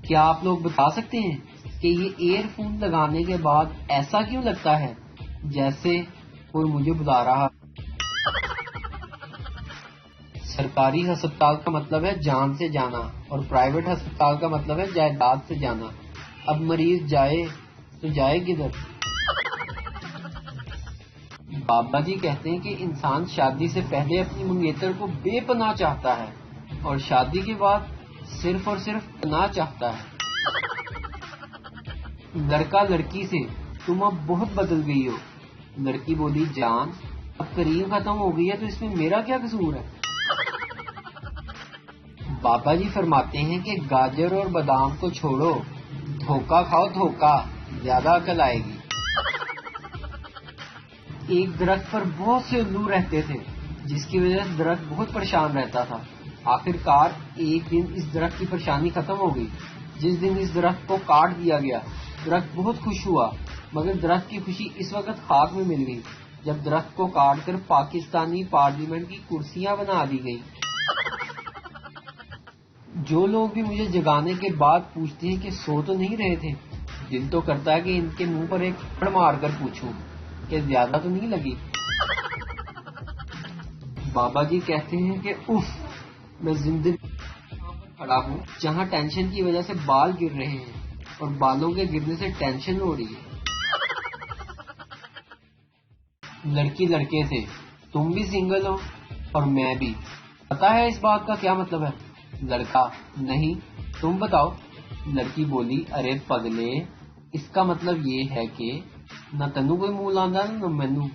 کیا آپ لوگ بتا سکتے ہیں کہ یہ ایئر فون لگانے کے بعد ایسا کیوں لگتا ہے جیسے کوئی مجھے بلا رہا؟ سرکاری ہسپتال کا مطلب ہے جان سے جانا اور پرائیویٹ ہسپتال کا مطلب ہے جائیداد سے جانا۔ اب مریض جائے تو جائے کدھر؟ بابا جی کہتے ہیں کہ انسان شادی سے پہلے اپنی منگیتر کو بے پناہ چاہتا ہے اور شادی کے بعد صرف اور صرف پناہ چاہتا ہے۔ لڑکا لڑکی سے تم اب بہت بدل گئی ہو۔ لڑکی بولی جان اب کریم ختم ہو گئی ہے تو اس میں میرا کیا قصور ہے؟ بابا جی فرماتے ہیں کہ گاجر اور بادام کو چھوڑو، دھوکا کھاؤ دھوکا، زیادہ عقل آئے گی۔ ایک درخت پر بہت سے الو رہتے تھے جس کی وجہ سے درخت بہت پریشان رہتا تھا۔ آخر کار ایک دن اس درخت کی پریشانی ختم ہو گئی۔ جس دن اس درخت کو کاٹ دیا گیا درخت بہت خوش ہوا، مگر درخت کی خوشی اس وقت خاک میں مل گئی جب درخت کو کاٹ کر پاکستانی پارلیمنٹ کی کرسیاں بنا دی گئی۔ جو لوگ بھی مجھے جگانے کے بعد پوچھتے ہیں کہ سو تو نہیں رہے تھے، دل تو کرتا ہے کہ ان کے منہ پر ایک تھپڑ مار کر پوچھوں کہ زیادہ تو نہیں لگی۔ بابا جی کہتے ہیں کہ اف، میں زندگی کھڑا ہوں جہاں ٹینشن کی وجہ سے بال گر رہے ہیں اور بالوں کے گرنے سے ٹینشن ہو رہی ہے۔ لڑکی لڑکے سے تم بھی سنگل ہو اور میں بھی، پتا ہے اس بات کا کیا مطلب ہے؟ لڑکا نہیں، تم بتاؤ۔ لڑکی بولی ارے پگلے، اس کا مطلب یہ ہے کہ نہ تینوں کوئی منہ لاندا نہ مینوں۔